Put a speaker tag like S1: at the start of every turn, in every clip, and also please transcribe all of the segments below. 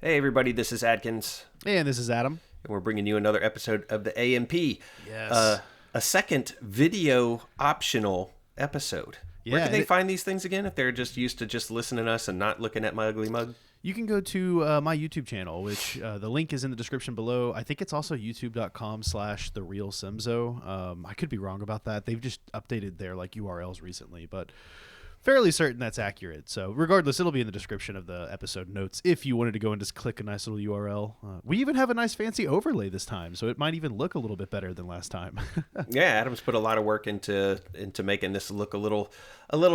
S1: Hey everybody, this is Adkins,
S2: And this is Adam.
S1: and we're bringing you another episode of the AMP.
S2: Yes.
S1: A second video optional episode. Where
S2: Yeah,
S1: can they
S2: and
S1: find these things again if they're just used to just listening to us and not looking at my ugly mug?
S2: You can go to my YouTube channel, which the link is in the description below. I think it's also youtube.com/therealsimzo. I could be wrong about that. They've just updated their URLs recently, but fairly certain that's accurate. So regardless, it'll be in the description of the episode notes if you wanted to go and just click a nice little URL. We even have a nice fancy overlay this time, so it might even look a little bit better than last time.
S1: Yeah, Adam's put a lot of work into making this look a little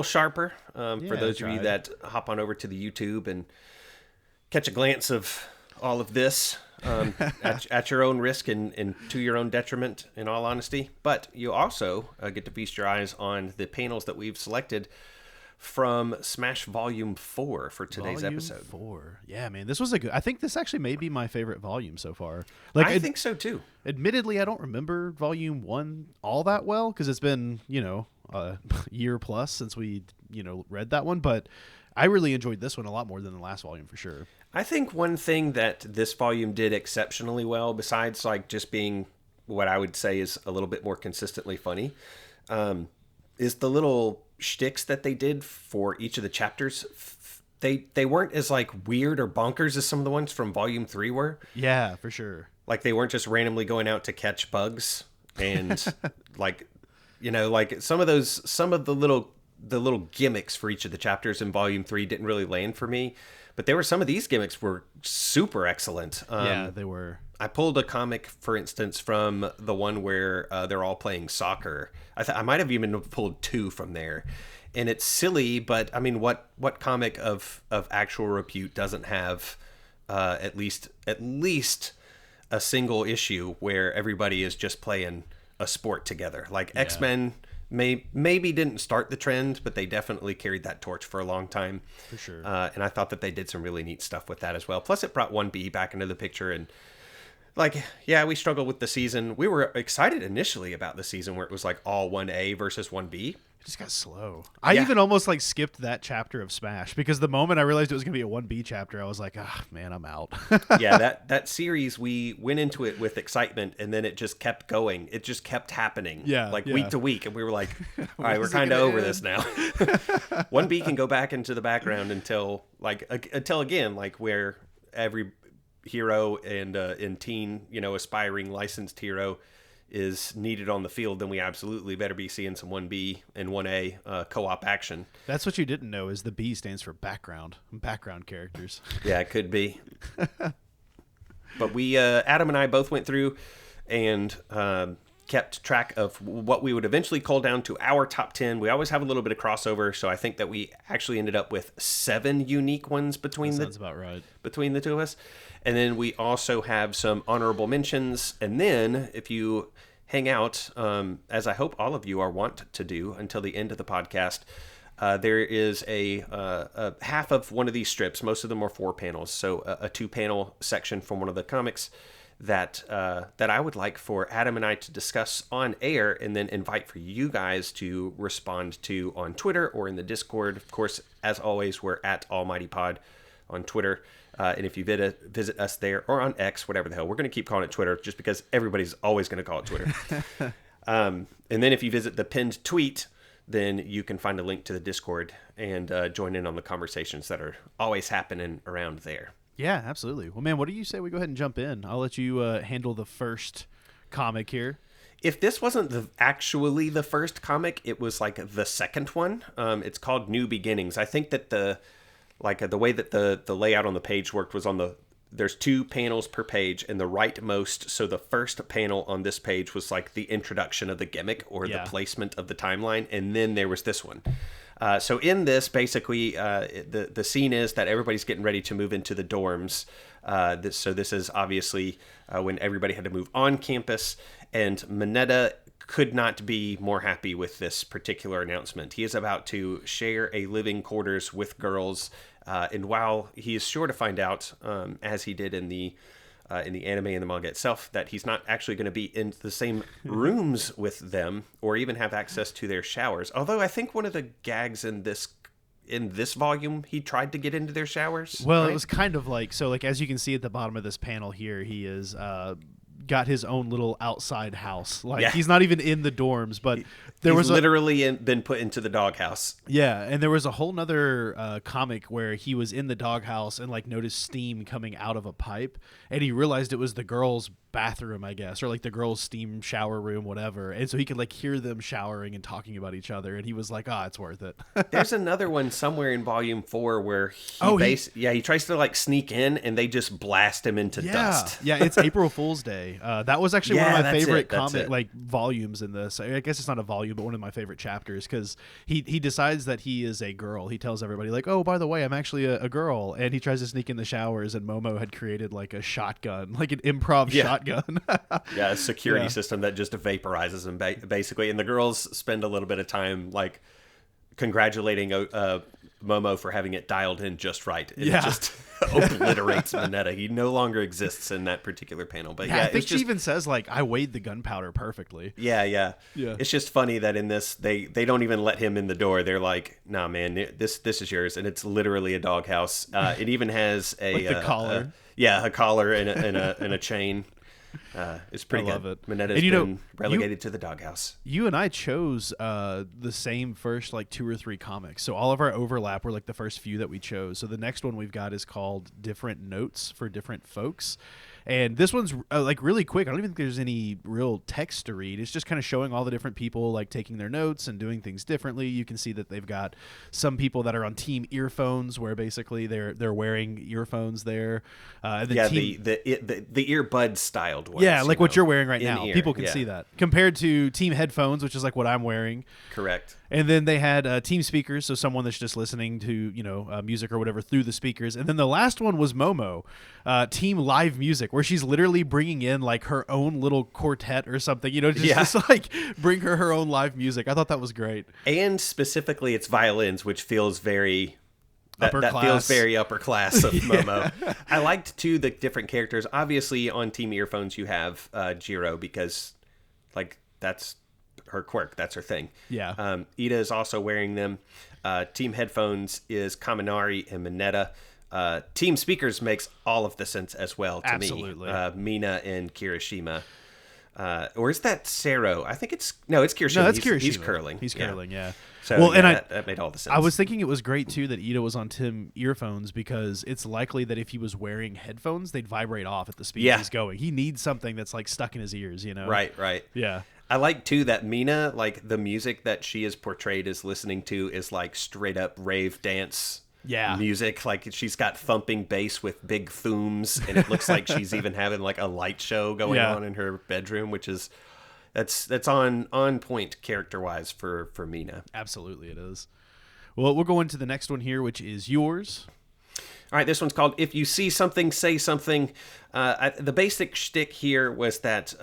S1: sharper. For those of you that hop on over to the YouTube and catch a glance of all of this at your own risk and to your own detriment, in all honesty. But you also get to feast your eyes on the panels that we've selected from Smash Volume 4 for today's episode.
S2: 4. Yeah, man, this was a good... I think this actually may be my favorite volume so far.
S1: I think so, too.
S2: Admittedly, I don't remember Volume 1 all that well because it's been, a year plus since we, read that one. But I really enjoyed this one a lot more than the last volume for sure.
S1: I think one thing that this volume did exceptionally well, besides just being what I would say is a little bit more consistently funny, is the little shticks that they did for each of the chapters. They weren't as weird or bonkers as some of the ones from Volume 3 were.
S2: Yeah, for sure.
S1: They weren't just randomly going out to catch bugs and some of the little gimmicks for each of the chapters in Volume 3 didn't really land for me. But there were some of these gimmicks were super excellent.
S2: Yeah, they were.
S1: I pulled a comic, for instance, from the one where they're all playing soccer. I might have even pulled 2 from there. And it's silly, but I mean, what comic of actual repute doesn't have at least a single issue where everybody is just playing a sport together? X-Men maybe didn't start the trend, but they definitely carried that torch for a long time.
S2: For sure.
S1: And I thought that they did some really neat stuff with that as well. Plus, it brought 1B back into the picture. And, we struggled with the season. We were excited initially about the season where it was all 1A versus 1B.
S2: It just got slow. I even almost skipped that chapter of Smash because the moment I realized it was going to be a 1B chapter, I was like, man, I'm out.
S1: Yeah, that series, we went into it with excitement and then it just kept going. It just kept happening week to week. And we were like, all right, we're kind of over this now. 1B can go back into the background until again, where every hero and teen, aspiring licensed hero is needed on the field, then we absolutely better be seeing some 1B and 1A co-op action.
S2: That's what you didn't know is the B stands for background characters.
S1: Yeah, it could be. But we, Adam and I both went through and kept track of what we would eventually cull down to our top 10. We always have a little bit of crossover, so I think that we actually ended up with 7 unique ones
S2: Sounds about right.
S1: between the two of us. And then we also have some honorable mentions. And then if you hang out, as I hope all of you are wont to do until the end of the podcast, there is a half of one of these strips. Most of them are 4 panels. So a 2-panel section from one of the comics that I would like for Adam and I to discuss on air and then invite for you guys to respond to on Twitter or in the Discord. Of course, as always, we're at Almighty Pod on Twitter. And if you visit us there or on X, whatever the hell, we're going to keep calling it Twitter just because everybody's always going to call it Twitter. And then if you visit the pinned tweet, then you can find a link to the Discord and join in on the conversations that are always happening around there.
S2: Yeah, absolutely. Well, man, what do you say we go ahead and jump in? I'll let you handle the first comic here.
S1: If this wasn't actually the first comic, it was the second one. It's called New Beginnings. I think that the way that the layout on the page worked was there's 2 panels per page and the rightmost. So the first panel on this page was the introduction of the gimmick or the placement of the timeline. And then there was this one. So in this, basically, the scene is that everybody's getting ready to move into the dorms. So this is obviously when everybody had to move on campus, and Mineta could not be more happy with this particular announcement. He is about to share a living quarters with girls, and while he is sure to find out, as he did in the anime and the manga itself, that he's not actually going to be in the same rooms with them or even have access to their showers. Although I think one of the gags in this in this volume he tried to get into their showers.
S2: Well,
S1: right?
S2: it was kind of like, so like as you can see at the bottom of this panel here, he is got his own little outside house. Like he's not even in the dorms, but there was
S1: literally been put into the doghouse.
S2: Yeah, and there was a whole nother comic where he was in the doghouse and like noticed steam coming out of a pipe, and he realized it was the girls' bathroom, I guess, or like the girls' steam shower room, whatever. And so he could like hear them showering and talking about each other, and he was like, "Ah, it's worth it."
S1: There's another one somewhere in volume 4 where he tries to like sneak in, and they just blast him into dust.
S2: Yeah, it's April Fool's Day. That was actually one of my favorite
S1: comic
S2: like volumes in this. I guess it's not a volume, but one of my favorite chapters, because he decides that he is a girl. He tells everybody like, "Oh, by the way, I'm actually a girl," and he tries to sneak in the showers, and Momo had created like a shotgun, like an improv shotgun.
S1: A security system that just vaporizes him basically, and the girls spend a little bit of time like congratulating Momo for having it dialed in just right. It just obliterates Mineta. He no longer exists in that particular panel. But
S2: I think she even says like, "I weighed the gunpowder perfectly." Yeah.
S1: It's just funny that in this they don't even let him in the door. They're like, "Nah, man, this is yours," and it's literally a doghouse. It even has a
S2: like the collar.
S1: A collar and a chain. It's pretty good.
S2: I love it.
S1: Mineta's been relegated to the doghouse.
S2: You and I chose the same first like 2 or 3 comics, so all of our overlap were like the first few that we chose. So the next one we've got is called Different Notes for Different Folks. And this one's like really quick. I don't even think there's any real text to read. It's just kind of showing all the different people like taking their notes and doing things differently. You can see that they've got some people that are on team earphones, where basically they're wearing earphones there.
S1: The earbud styled ones.
S2: Yeah, like what you're wearing right now. People can see that. Compared to team headphones, which is like what I'm wearing.
S1: Correct.
S2: And then they had team speakers, so someone that's just listening to music or whatever through the speakers. And then the last one was Momo, team live music, where she's literally bringing in like her own little quartet or something, just like bring her own live music. I thought that was great.
S1: And specifically, it's violins, which feels very that feels very upper class of Momo. I liked too the different characters. Obviously, on team earphones, you have Jiro, because like that's her quirk, that's her thing. Ida is also wearing them. Team headphones is Kaminari and Mineta. Team speakers makes all of the sense as well to me. Mina and Kirishima. Or is that Sero? I think it's Kirishima.
S2: No, that's Kirishima.
S1: He's curling.
S2: He's curling, yeah.
S1: So that made all the sense.
S2: I was thinking it was great too that Ida was on Tim earphones, because it's likely that if he was wearing headphones, they'd vibrate off at the speed he's going. He needs something that's like stuck in his ears,
S1: Right.
S2: Yeah.
S1: I like too that Mina, like the music that she is portrayed as listening to is like straight up rave dance music. Like she's got thumping bass with big thooms, and it looks like she's even having like a light show going on in her bedroom, which is that's on point character wise for Mina.
S2: Absolutely, it is. Well, we'll go into the next one here, which is yours.
S1: All right, this one's called If You See Something, Say Something. The basic shtick here was that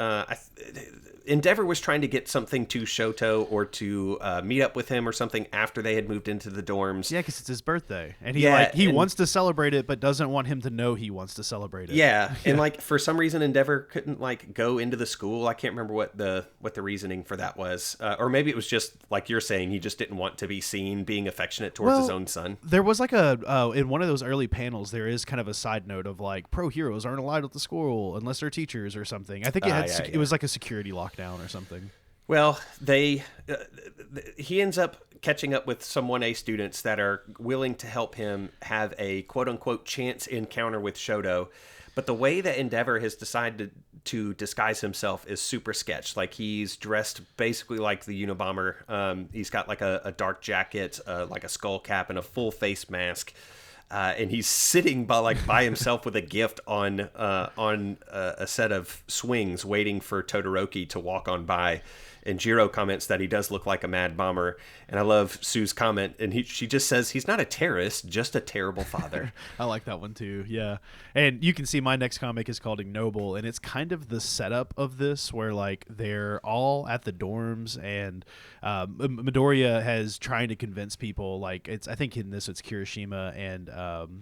S1: Endeavor was trying to get something to Shoto or to meet up with him or something after they had moved into the dorms.
S2: Yeah, because it's his birthday. And he wants to celebrate it, but doesn't want him to know he wants to celebrate it.
S1: Yeah, and like for some reason Endeavor couldn't like go into the school. I can't remember what the reasoning for that was. Or maybe it was just like you're saying, he just didn't want to be seen being affectionate towards his own son.
S2: There was like in one of those early panels, there is kind of a side note of like, pro heroes aren't allowed at the school unless they're teachers or something. I think it was like a security lockdown or something.
S1: Well, he ends up catching up with some 1A students that are willing to help him have a quote-unquote chance encounter with Shoto. But the way that Endeavor has decided to disguise himself is super sketch. Like he's dressed basically like the Unabomber. He's got like a dark jacket, like a skull cap, and a full face mask. And he's sitting by himself with a gift on a set of swings, waiting for Todoroki to walk on by. And Jiro comments that he does look like a mad bomber. And I love Sue's comment. And she just says, he's not a terrorist, just a terrible father.
S2: I like that one too, yeah. And you can see my next comic is called Ignoble. And it's kind of the setup of this where like they're all at the dorms. And Midoriya has trying to convince people, like I think in this it's Kirishima and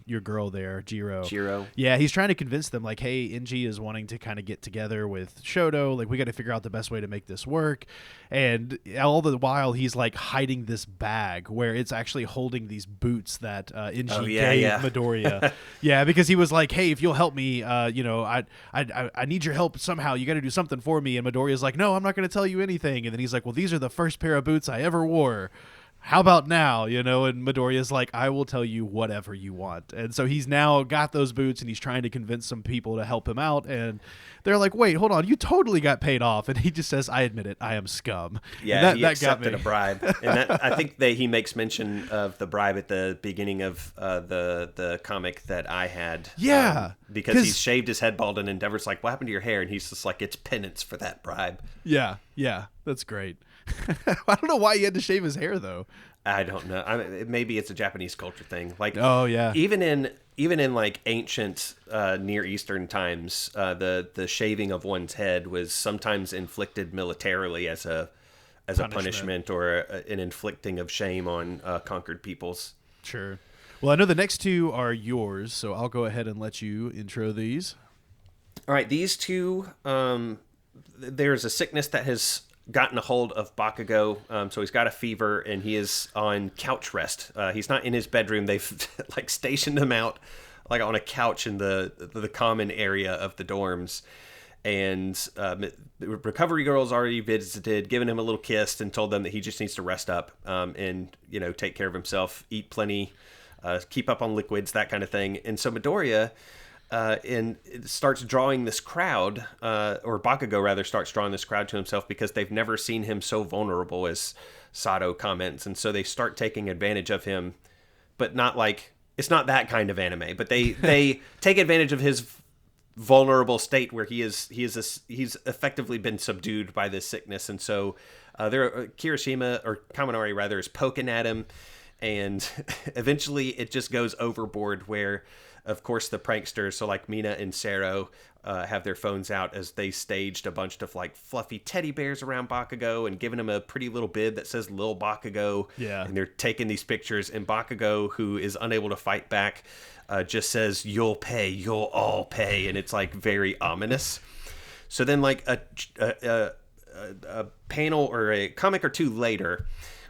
S2: your girl there, Jiro. Yeah, he's trying to convince them like, hey, Inji is wanting to kind of get together with Shoto. Like we got to figure out the best way to make this work. And all the while he's like hiding this bag where it's actually holding these boots that Inji gave Midoriya. Yeah, because he was like, hey, if you'll help me, I need your help somehow. You got to do something for me. And Midoriya's like, no, I'm not going to tell you anything. And then he's like, well, these are the first pair of boots I ever wore. How about now, And Midoriya's like, I will tell you whatever you want. And so he's now got those boots, and he's trying to convince some people to help him out. And they're like, wait, hold on, you totally got paid off. And he just says, I admit it, I am scum.
S1: Yeah, he accepted a bribe. And I think that he makes mention of the bribe at the beginning of the comic that I had.
S2: Yeah.
S1: Because he's shaved his head bald, and Endeavor's like, what happened to your hair? And he's just like, it's penance for that bribe.
S2: Yeah, that's great. I don't know why he had to shave his hair though.
S1: I don't know. Maybe it's a Japanese culture thing. Like,
S2: oh yeah,
S1: even in like ancient Near Eastern times, the shaving of one's head was sometimes inflicted militarily as a punishment or an inflicting of shame on conquered peoples.
S2: Sure. Well, I know the next two are yours, so I'll go ahead and let you intro these.
S1: All right, these two. There's a sickness that has gotten a hold of Bakugo, so he's got a fever and he is on couch rest. He's not in his bedroom. They've like stationed him out like on a couch in the common area of the dorms, and the recovery girl's already visited, given him a little kiss, and told them that he just needs to rest up and take care of himself, eat plenty, keep up on liquids, that kind of thing. And so Midoriya and it starts drawing this crowd, or Bakugo rather starts drawing this crowd to himself because they've never seen him so vulnerable, as Sato comments. And so they start taking advantage of him, but not like, it's not that kind of anime, but they take advantage of his vulnerable state where he's effectively been subdued by this sickness. And so Kirishima, or Kaminari rather, is poking at him, and eventually it just goes overboard where, of course, the pranksters, so like Mina and Sero, have their phones out as they staged a bunch of like fluffy teddy bears around Bakugo and giving him a pretty little bib that says Lil Bakugo.
S2: Yeah.
S1: And they're taking these pictures, and Bakugo, who is unable to fight back, just says, you'll pay, you'll all pay. And it's like very ominous. So then like a panel or a comic or two later,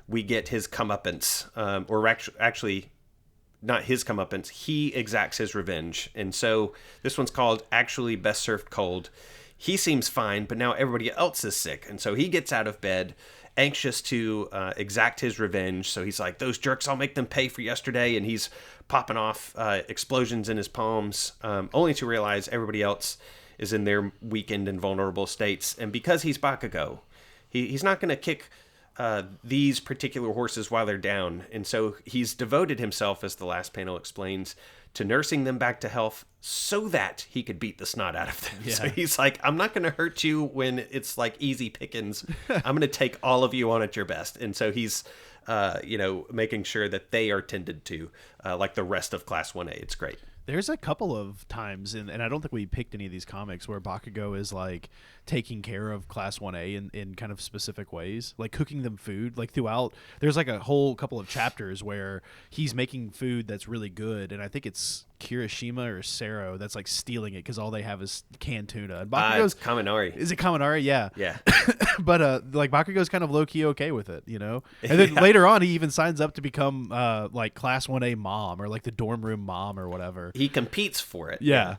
S1: we get his comeuppance, or actually not his comeuppance, he exacts his revenge. And so this one's called Actually Best Served Cold. He seems fine, but now everybody else is sick. And so he gets out of bed, anxious to exact his revenge. So he's like, those jerks, I'll make them pay for yesterday. And he's popping off explosions in his palms, only to realize everybody else is in their weakened and vulnerable states. And because he's Bakugo, he's not going to kick these particular horses while they're down. And so he's devoted himself, as the last panel explains, to nursing them back to health so that he could beat the snot out of them. Yeah. So he's like, I'm not going to hurt you when it's like easy pickings. I'm going to take all of you on at your best. And so he's, making sure that they are tended to, like the rest of Class 1A. It's great.
S2: There's a couple of times, and I don't think we picked any of these comics, where Bakugo is like taking care of Class 1A in kind of specific ways, like cooking them food. Like throughout, there's like a whole couple of chapters where he's making food that's really good, and I think it's Kirishima or Sero that's like stealing it because all they have is canned tuna. And Bakugo's
S1: Kaminari.
S2: Is it Kaminari? Yeah.
S1: Yeah.
S2: But like Bakugo's kind of low key okay with it, And then later on, he even signs up to become like Class 1A mom, or like the dorm room mom or whatever.
S1: He competes for it.
S2: Yeah.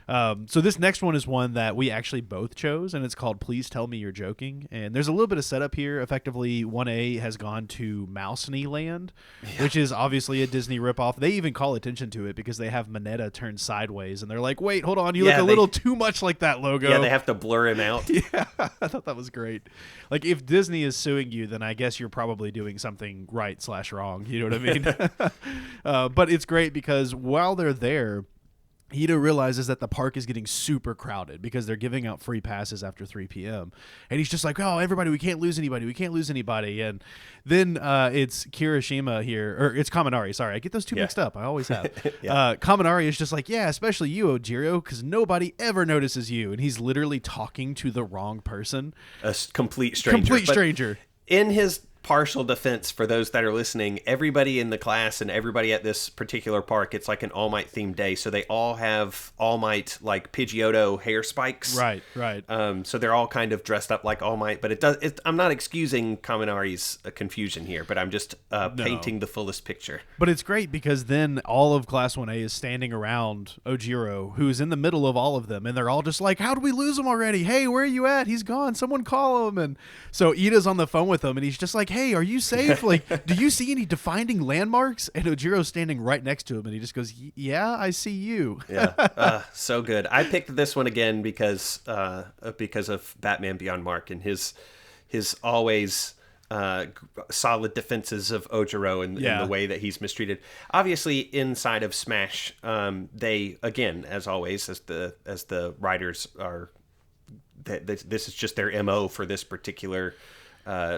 S2: So this next one is one that we actually both chose, and it's called Please Tell Me You're Joking. And there's a little bit of setup here. Effectively, 1A has gone to Mouse Knee Land, which is obviously a Disney ripoff. They even call attention to it because they have Mineta turned sideways, and they're like, wait, hold on, you look a little too much like that logo.
S1: Yeah, they have to blur him out.
S2: Yeah, I thought that was great. Like, if Disney is suing you, then I guess you're probably doing something right/wrong. You know what I mean? But it's great because while they're there, Hito realizes that the park is getting super crowded because they're giving out free passes after 3 p.m. And he's just like, oh, everybody, we can't lose anybody. And then it's Kirishima here, or it's Kaminari. Sorry, I get those two mixed up. I always have. Kaminari is just like, yeah, especially you, Ojiro, because nobody ever notices you. And he's literally talking to the wrong person.
S1: A complete stranger.
S2: Stranger.
S1: In his partial defense for those that are listening. Everybody in the class and everybody at this particular park, it's like an All Might themed day, so they all have All Might like Pidgeotto hair spikes.
S2: Right.
S1: So they're all kind of dressed up like All Might, but I'm not excusing Kaminari's confusion here, but I'm just painting the fullest picture.
S2: But it's great because then all of Class 1A is standing around Ojiro, who's in the middle of all of them, and they're all just like, how did we lose him already? Hey, where are you at? He's gone. Someone call him. And so Ida's on the phone with him, and he's just like, hey, are you safe? Like, do you see any defining landmarks? And Ojiro's standing right next to him, and he just goes, yeah, I see you.
S1: Yeah, so good. I picked this one again because of Batman Beyond Mark and his always solid defenses of Ojiro and the way that he's mistreated. Obviously, inside of Smash, they, again, as always, as the writers are, this is just their MO for this particular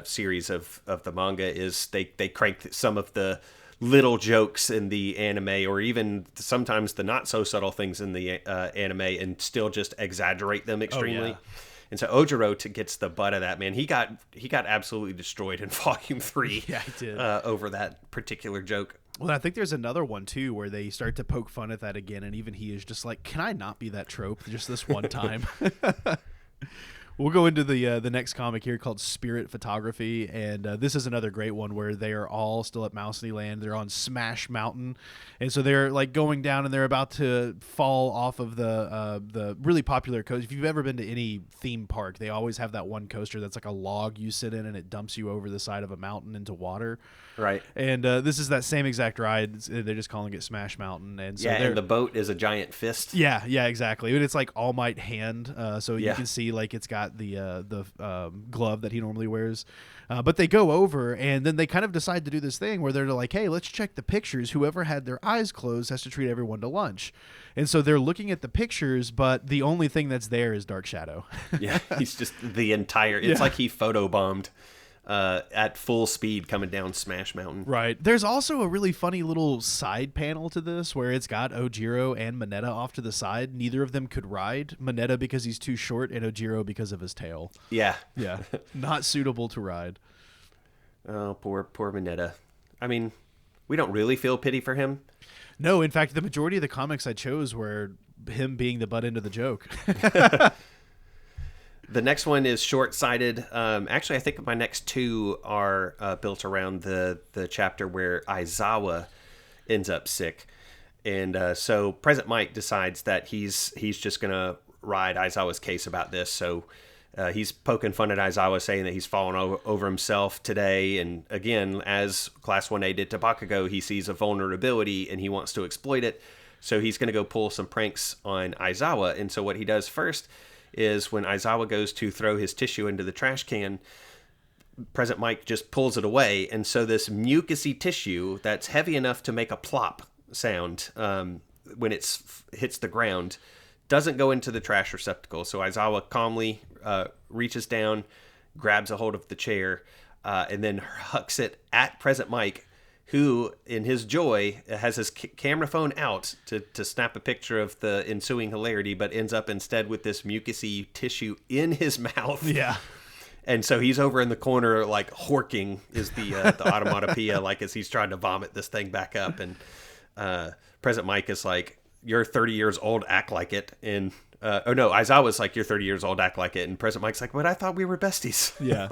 S1: series of the manga, is they crank some of the little jokes in the anime, or even sometimes the not so subtle things in the anime, and still just exaggerate them extremely. Oh, yeah. And so Ojiro gets the butt of that, man. He got absolutely destroyed in Volume 3.
S2: Yeah, he did.
S1: Over that particular joke.
S2: Well, I think there's another one, too, where they start to poke fun at that again, and even he is just like, can I not be that trope just this one time? We'll go into the next comic here called Spirit Photography, and this is another great one where they are all still at Mousely Land. They're on Smash Mountain, and so they're like going down, and they're about to fall off of the really popular coaster. If you've ever been to any theme park, they always have that one coaster that's like a log you sit in, and it dumps you over the side of a mountain into water.
S1: Right.
S2: And this is that same exact ride. They're just calling it Smash Mountain, and so
S1: and the boat is a giant fist.
S2: Yeah, exactly. And it's like All Might hand, so you can see like it's got the glove that he normally wears. But they go over, and then they kind of decide to do this thing where they're like, hey, let's check the pictures. Whoever had their eyes closed has to treat everyone to lunch. And so they're looking at the pictures, but the only thing that's there is Dark Shadow. Yeah,
S1: he's just the entire... It's like he photobombed at full speed coming down Smash Mountain.
S2: Right. There's also a really funny little side panel to this where it's got Ojiro and Mineta off to the side. Neither of them could ride. Mineta because he's too short, and Ojiro because of his tail.
S1: Yeah.
S2: Not suitable to ride.
S1: Oh, poor Mineta. I mean, we don't really feel pity for him.
S2: No, in fact, the majority of the comics I chose were him being the butt end of the joke.
S1: The next one is Shortsighted. Actually, I think my next two are built around the chapter where Aizawa ends up sick. And so Present Mike decides that he's just going to ride Aizawa's case about this. So he's poking fun at Aizawa, saying that he's fallen over himself today. And again, as Class 1A did to Bakugo, he sees a vulnerability and he wants to exploit it. So he's going to go pull some pranks on Aizawa. And so what he does first is when Aizawa goes to throw his tissue into the trash can, Present Mike just pulls it away. And so this mucusy tissue that's heavy enough to make a plop sound when it hits the ground doesn't go into the trash receptacle. So Aizawa calmly reaches down, grabs a hold of the chair, and then hucks it at Present Mike, who, in his joy, has his camera phone out to snap a picture of the ensuing hilarity, but ends up instead with this mucusy tissue in his mouth.
S2: Yeah.
S1: And so he's over in the corner, like, horking is the automatopoeia, like, as he's trying to vomit this thing back up. And Present Mike is like, you're 30 years old, act like it. And Aizawa's like, you're 30 years old, act like it. And Present Mike's like, but I thought we were besties.
S2: Yeah.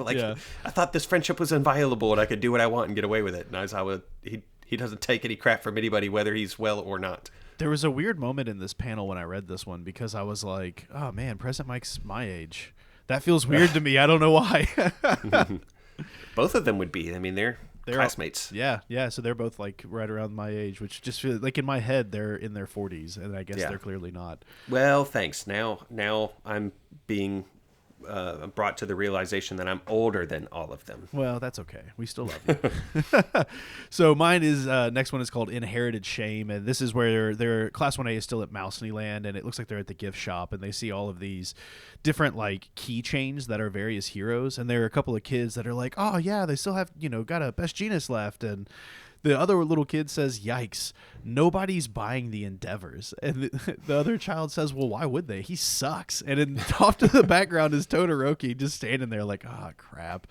S1: I thought this friendship was inviolable and I could do what I want and get away with it. And Aizawa, he doesn't take any crap from anybody, whether he's well or not.
S2: There was a weird moment in this panel when I read this one because I was like, oh man, Present Mike's my age. That feels weird to me. I don't know why.
S1: Both of them would be. I mean, they're classmates.
S2: Yeah. So they're both like right around my age, which just feels like in my head they're in their 40s, and I guess they're clearly not.
S1: Well, thanks. Now I'm being brought to the realization that I'm older than all of them.
S2: Well, that's okay. We still love you. So mine is next one is called Inherited Shame, and this is where their Class 1A is still at Mousely Land, and it looks like they're at the gift shop, and they see all of these different like keychains that are various heroes, and there are a couple of kids that are like, oh yeah, they still have got a Best Genus left, and the other little kid says, "Yikes, nobody's buying the endeavors." And the other child says, "Well, why would they? He sucks." And then off to the background is Todoroki just standing there like, "Ah, crap."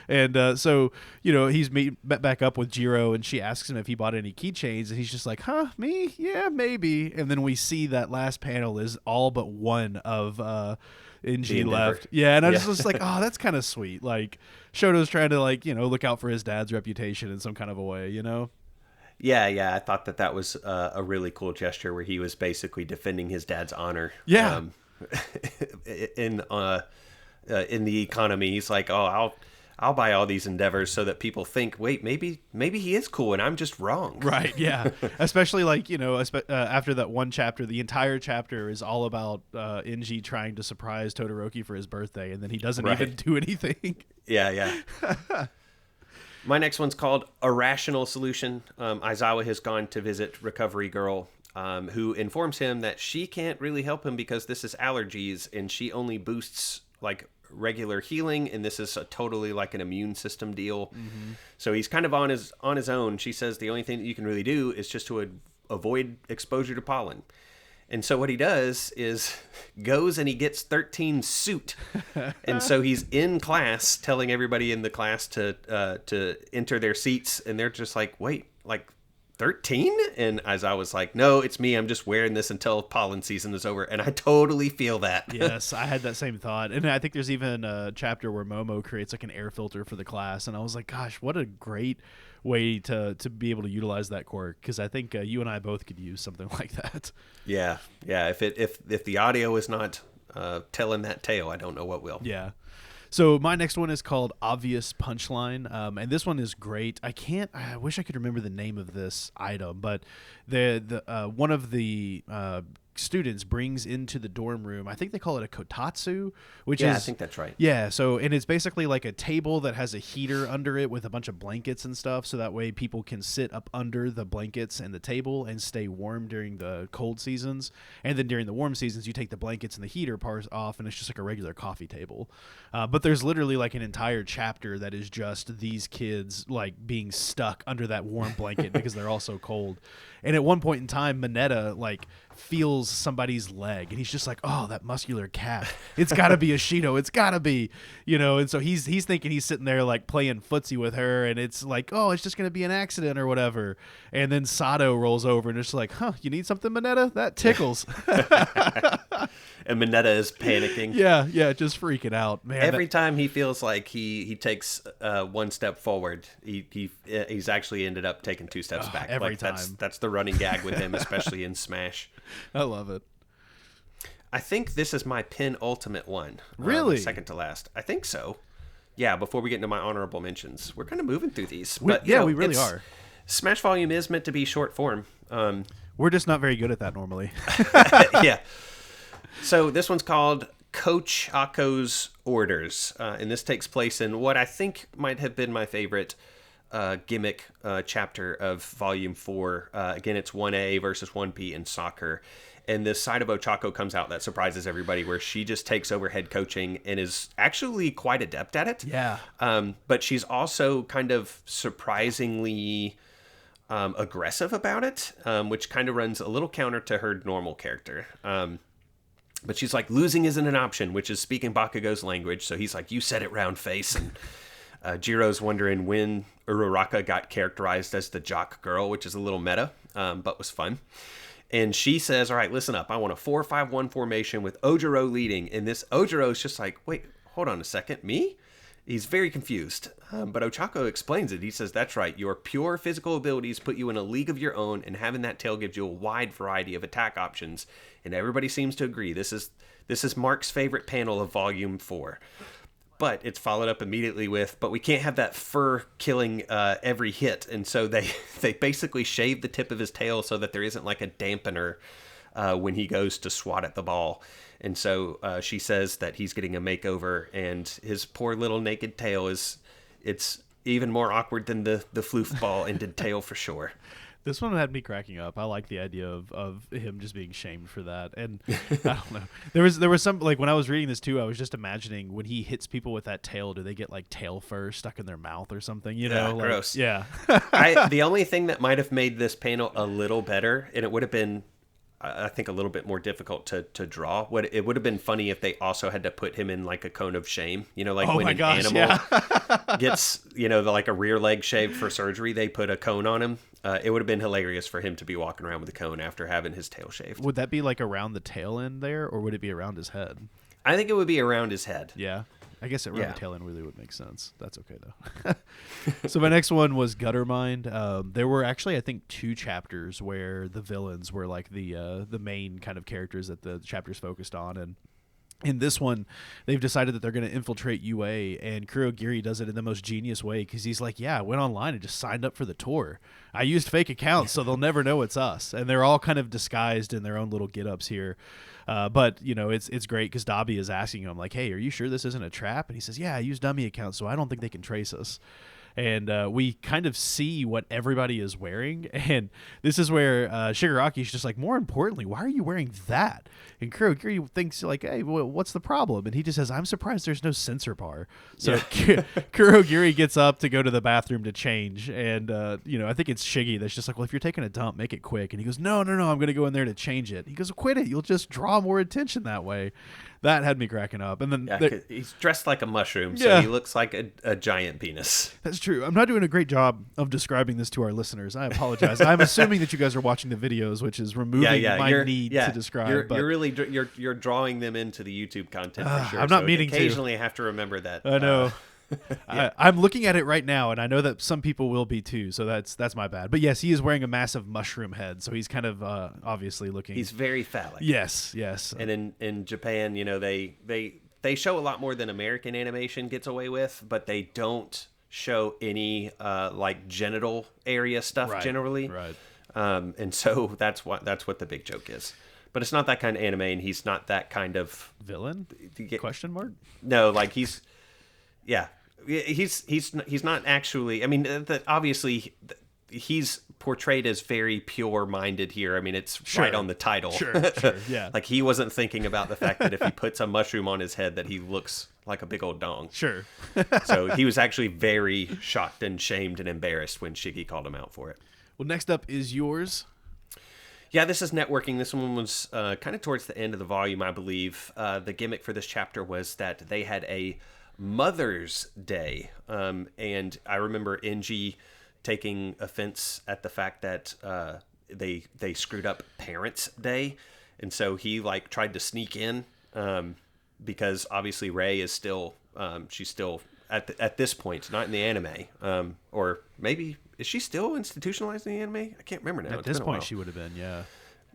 S2: And so, he's met back up with Jiro, and she asks him if he bought any keychains, and he's just like, "Huh, me? Yeah, maybe." And then we see that last panel is all but one of NG left. Yeah, and I was just like, oh, that's kind of sweet. Like, Shoto's trying to, like, look out for his dad's reputation in some kind of a way,
S1: Yeah, I thought that was a really cool gesture where he was basically defending his dad's honor.
S2: Yeah.
S1: In the economy, he's like, "Oh, I'll buy all these endeavors so that people think, wait, maybe he is cool and I'm just wrong."
S2: Right, yeah. Especially like, after that one chapter, the entire chapter is all about NG trying to surprise Todoroki for his birthday, and then he doesn't even do anything.
S1: Yeah. My next one's called A Rational Solution. Aizawa has gone to visit Recovery Girl, who informs him that she can't really help him because this is allergies and she only boosts like regular healing, and this is totally like an immune system deal. Mm-hmm. So he's kind of on his own. She says the only thing that you can really do is just to avoid exposure to pollen. And so what he does is goes and he gets 13 suit. And so he's in class telling everybody in the class to enter their seats, and they're just like, "Wait, like 13?" And as I was like, "No, it's me. I'm just wearing this until pollen season is over." And I totally feel that.
S2: Yes, I had that same thought. And I think there's even a chapter where Momo creates like an air filter for the class. And I was like, gosh, what a great way to be able to utilize that quirk. Because I think you and I both could use something like that.
S1: Yeah. If the audio is not telling that tale, I don't know what will.
S2: Yeah. So my next one is called Obvious Punchline, and this one is great. I wish I could remember the name of this item, but the one of the students brings into the dorm room, I think they call it a kotatsu, which is...
S1: I think that's right.
S2: Yeah, so, and it's basically like a table that has a heater under it with a bunch of blankets and stuff, so that way people can sit up under the blankets and the table and stay warm during the cold seasons, and then during the warm seasons, you take the blankets and the heater parts off, and it's just like a regular coffee table. But there's literally like an entire chapter that is just these kids like being stuck under that warm blanket because they're all so cold. And at one point in time, Mineta like feels somebody's leg, and he's just like, "Oh, that muscular calf. It's got to be Ashido. It's got to be," And so he's thinking he's sitting there like playing footsie with her, and it's like, "Oh, it's just gonna be an accident or whatever." And then Sato rolls over and it's like, "Huh, you need something, Mineta? That tickles."
S1: And Mineta is panicking.
S2: Yeah, just freaking out, man.
S1: Every time he feels like he takes one step forward, he's actually ended up taking two steps back.
S2: Every
S1: like,
S2: time.
S1: That's the running gag with him, especially in Smash.
S2: I love it.
S1: I think this is my penultimate one.
S2: Really?
S1: Second to last. I think so. Yeah, before we get into my honorable mentions. We're kind of moving through these.
S2: We really are.
S1: Smash Volume is meant to be short form.
S2: We're just not very good at that normally.
S1: Yeah. So this one's called Coach Akko's Orders. And this takes place in what I think might have been my favorite gimmick chapter of Volume 4. Again, it's 1A versus 1B in soccer. And this side of Ochako comes out that surprises everybody, where she just takes over head coaching and is actually quite adept at it.
S2: Yeah.
S1: But she's also kind of surprisingly aggressive about it, which kind of runs a little counter to her normal character. But she's like, losing isn't an option, which is speaking Bakugo's language. So he's like, "You said it, round face." And Jiro's wondering when Uraraka got characterized as the jock girl, which is a little meta, but was fun. And she says, "All right, listen up. I want a 4-5-1 formation with Ojiro leading." And this Ojiro's just like, "Wait, hold on a second. Me?" He's very confused. But Ochako explains it. He says, "That's right. Your pure physical abilities put you in a league of your own, and having that tail gives you a wide variety of attack options." And everybody seems to agree. This is Mark's favorite panel of Volume 4. But it's followed up immediately with, "But we can't have that fur killing every hit." And so they basically shave the tip of his tail so that there isn't like a dampener when he goes to swat at the ball. And so she says that he's getting a makeover, and his poor little naked tail it's even more awkward than the floofball ended tail for sure.
S2: This one had me cracking up. I like the idea of him just being shamed for that. And I don't know. There was some, like, when I was reading this too, I was just imagining when he hits people with that tail, do they get like tail fur stuck in their mouth or something? You know, like,
S1: gross.
S2: Yeah.
S1: The only thing that might have made this panel a little better, and it would have been, I think, a little bit more difficult to draw. It would have been funny if they also had to put him in like a cone of shame. You know, like when an animal gets, you know, like a rear leg shaved for surgery, they put a cone on him. It would have been hilarious for him to be walking around with a cone after having his tail shaved.
S2: Would that be like around the tail end there, or would it be around his head?
S1: I think it would be around his head.
S2: Yeah. I guess around the tail end really would make sense. That's okay, though. So my next one was Guttermind. There were actually, I think, 2 chapters where the villains were like the main kind of characters that the chapters focused on. And in this one, they've decided that they're going to infiltrate UA, and Kurogiri does it in the most genius way because he's like, yeah, I went online and just signed up for the tour. I used fake accounts, so they'll never know it's us. And they're all kind of disguised in their own little get-ups here. But, you know, it's great because Dabi is asking him, like, hey, are you sure this isn't a trap? And he says, yeah, I use dummy accounts, so I don't think they can trace us. And we kind of see what everybody is wearing. And this is where Shigaraki's just like, more importantly, why are you wearing that? And Kurogiri thinks like, hey, what's the problem? And he just says, I'm surprised there's no sensor bar. So Kurogiri gets up to go to the bathroom to change. And, you know, I think it's Shiggy that's just like, well, if you're taking a dump, make it quick. And he goes, no, I'm going to go in there to change it. He goes, quit it. You'll just draw more attention that way. That had me cracking up. And then
S1: he's dressed like a mushroom, so he looks like a giant penis.
S2: That's true. I'm not doing a great job of describing this to our listeners. I apologize. I'm assuming that you guys are watching the videos, which is removing my need to describe.
S1: You're really you're drawing them into the YouTube content for sure.
S2: I'm not meaning to.
S1: Occasionally, I have to remember that.
S2: I know. I'm looking at it right now, and I know that some people will be too, so that's my bad. But yes, he is wearing a massive mushroom head, so he's kind of obviously looking.
S1: He's very phallic.
S2: Yes.
S1: And in Japan, you know, they show a lot more than American animation gets away with, but they don't show any like genital area stuff generally.
S2: Right.
S1: And so that's what the big joke is. But it's not that kind of anime, and he's not that kind of
S2: villain. Question mark?
S1: No, like he's not actually. I mean, obviously he's portrayed as very pure-minded here. I mean, it's right on the title.
S2: Sure, yeah.
S1: Like he wasn't thinking about the fact that if he puts a mushroom on his head, that he looks like a big old dong.
S2: Sure.
S1: So he was actually very shocked and shamed and embarrassed when Shiggy called him out for it.
S2: Well, next up is yours.
S1: Yeah, this is networking. This one was kind of towards the end of the volume, I believe. The gimmick for this chapter was that they had a Mother's Day. And I remember NG taking offense at the fact that they screwed up Parents' Day. And so he like tried to sneak in because obviously Rei is still, she's still at this point, not in the anime. Or maybe, is she still institutionalized in the anime? I can't remember now.
S2: At this point, she would have been, yeah.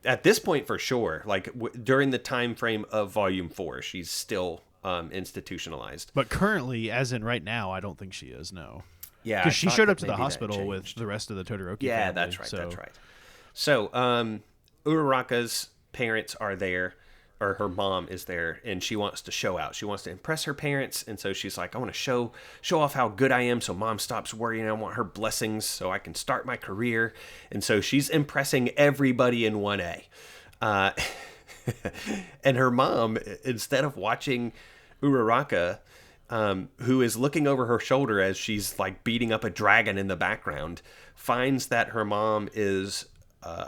S1: At this point, for sure. Like during the time frame of Volume 4, she's still institutionalized.
S2: But currently, as in right now, I don't think she is, no.
S1: Yeah.
S2: Because she showed up to the hospital with the rest of the Todoroki family.
S1: Yeah, that's right. So, Uraraka's parents are there, or her mom is there, and she wants to show out. She wants to impress her parents, and so she's like, I want to show off how good I am so Mom stops worrying. I want her blessings so I can start my career. And so she's impressing everybody in 1A. And her mom, instead of watching Uraraka, who is looking over her shoulder as she's like beating up a dragon in the background, finds that her mom is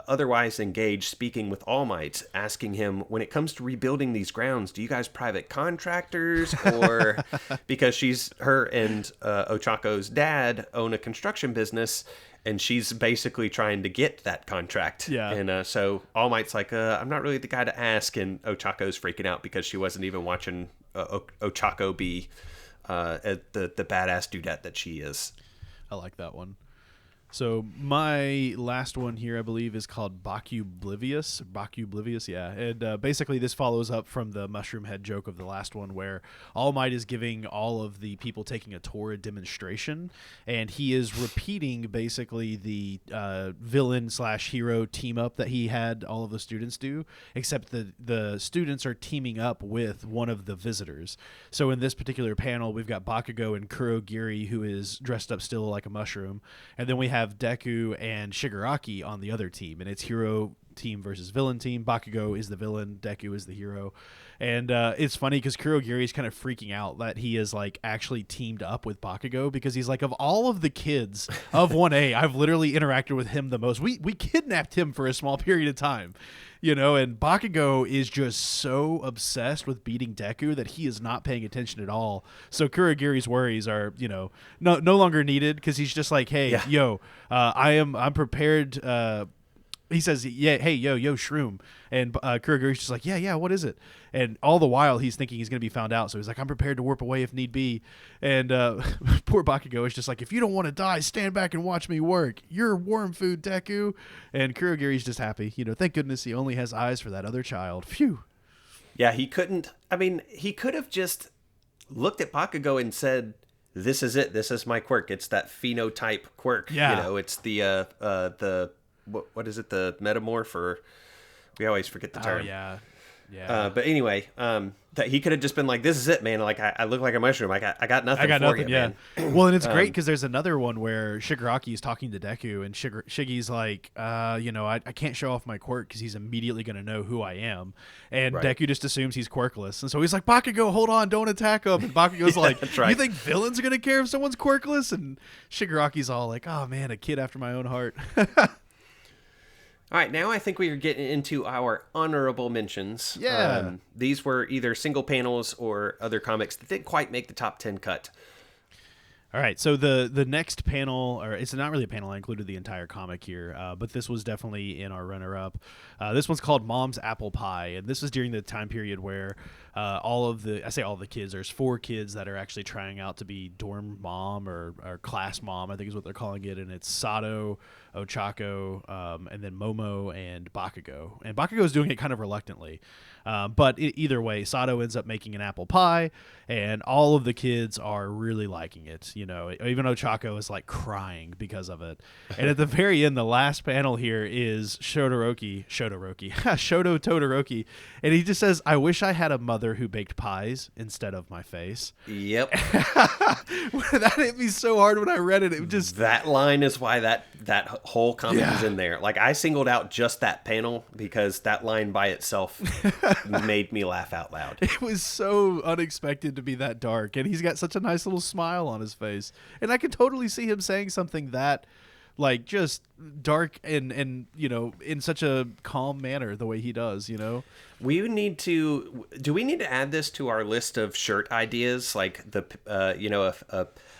S1: otherwise engaged speaking with All Might, asking him, when it comes to rebuilding these grounds, do you guys private contractors? Or because her and Ochako's dad own a construction business, and she's basically trying to get that contract.
S2: Yeah.
S1: And so All Might's like, I'm not really the guy to ask. And Ochako's freaking out because she wasn't even watching Ochako be the badass dudette that she is.
S2: I like that one. So my last one here, I believe, is called Baku Oblivious, yeah. And basically this follows up from the mushroom head joke of the last one, where All Might is giving all of the people taking a tour a demonstration, and he is repeating basically the villain/hero team up that he had all of the students do, except the students are teaming up with one of the visitors. So in this particular panel, we've got Bakugo and Kurogiri, who is dressed up still like a mushroom, and then we have have Deku and Shigaraki on the other team, and it's hero team versus villain team. Bakugo is the villain, Deku is the hero. And it's funny because Kurogiri is kind of freaking out that he is like actually teamed up with Bakugo, because he's like, of all of the kids of 1A, I've literally interacted with him the most. We kidnapped him for a small period of time, you know, and Bakugo is just so obsessed with beating Deku that he is not paying attention at all. So Kurogiri's worries are, you know, no longer needed, because he's just like, hey, I'm prepared. He says, yeah, hey, yo, Shroom. And Kurogiri's just like, yeah, what is it? And all the while, he's thinking he's going to be found out. So he's like, I'm prepared to warp away if need be. And poor Bakugo is just like, if you don't want to die, stand back and watch me work. You're worm food, Deku. And Kurogiri's just happy. You know, thank goodness he only has eyes for that other child. Phew.
S1: Yeah, he could have just looked at Bakugo and said, this is it. This is my quirk. It's that phenotype quirk.
S2: Yeah.
S1: You know, it's the what is it? The metamorph, or we always forget the term.
S2: Oh, yeah.
S1: But anyway, that he could have just been like, this is it, man. Like, I look like a mushroom. I got nothing for you,
S2: yeah.
S1: man.
S2: Well, and it's great because there's another one where Shigaraki is talking to Deku, and Shiggy's like, you know, I can't show off my quirk because he's immediately going to know who I am. And Deku just assumes he's quirkless. And so he's like, Bakugo, hold on, don't attack him. And Bakugo's like, you think villains are going to care if someone's quirkless? And Shigaraki's all like, oh, man, a kid after my own heart.
S1: All right, now I think we are getting into our honorable mentions.
S2: Yeah.
S1: These were either single panels or other comics that didn't quite make the top 10 cut.
S2: All right, so the next panel, or it's not really a panel, I included the entire comic here, but this was definitely in our runner-up. This one's called Mom's Apple Pie, and this is during the time period where all the kids, there's 4 kids that are actually trying out to be dorm mom or class mom, I think is what they're calling it, and it's Sato, Ochako, and then Momo and Bakugo. And Bakugo's doing it kind of reluctantly. But either way, Sato ends up making an apple pie, and all of the kids are really liking it. You know, even Ochako is like crying because of it. And at the very end, the last panel here is Shoto Todoroki, and he just says, "I wish I had a mother who baked pies instead of my face."
S1: Yep.
S2: That hit me so hard when I read it. It just
S1: that line is why that whole comic is in there. Like, I singled out just that panel because that line by itself made me laugh out loud.
S2: It was so unexpected to be that dark, and he's got such a nice little smile on his face, and I could totally see him saying something that like just dark and you know, in such a calm manner the way he does, you know.
S1: Do we need to add this to our list of shirt ideas, like the you know,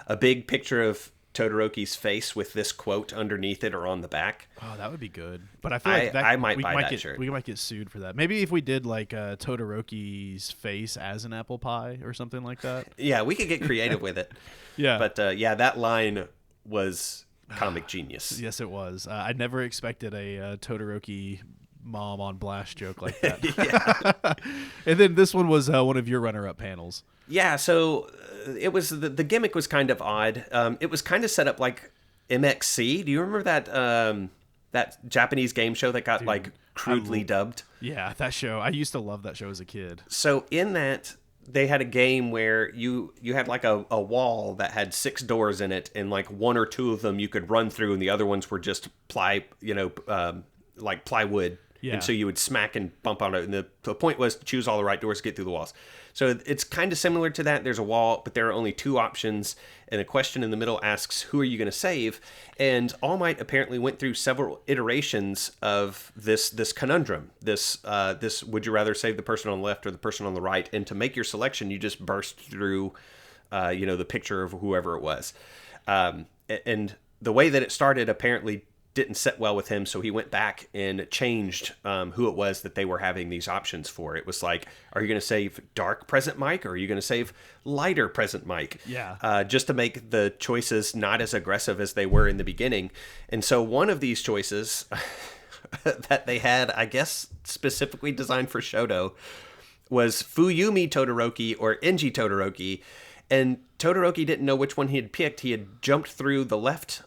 S1: a big picture of Todoroki's face with this quote underneath it or on the back?
S2: Oh, that would be good. But I feel like
S1: I might buy that shirt.
S2: We might get sued for that. Maybe if we did like Todoroki's face as an apple pie or something like that.
S1: Yeah, we could get creative with it.
S2: Yeah.
S1: But yeah, that line was comic genius.
S2: Yes, it was. I never expected a Todoroki mom on blast joke like that.
S1: Yeah.
S2: And then this one was one of your runner-up panels.
S1: Yeah, so it was the gimmick was kind of odd. It was kind of set up like MXC. Do you remember that Japanese game show that got like crudely dubbed?
S2: Yeah, that show. I used to love that show as a kid.
S1: So in that, they had a game where you had like a wall that had 6 doors in it, and like 1 or 2 of them you could run through, and the other ones were just like plywood. Yeah. And so you would smack and bump on it. And the point was to choose all the right doors to get through the walls. So it's kind of similar to that. There's a wall, but there are only 2 options. And a question in the middle asks, who are you going to save? And All Might apparently went through several iterations of this conundrum. This would you rather save the person on the left or the person on the right? And to make your selection, you just burst through, the picture of whoever it was. And the way that it started apparently didn't set well with him, so he went back and changed who it was that they were having these options for. It was like, are you going to save dark present Mike, or are you going to save lighter present Mike?
S2: Yeah.
S1: Just to make the choices not as aggressive as they were in the beginning. And so one of these choices that they had, I guess, specifically designed for Shoto, was Fuyumi Todoroki or Enji Todoroki. And Todoroki didn't know which one he had picked. He had jumped through the left,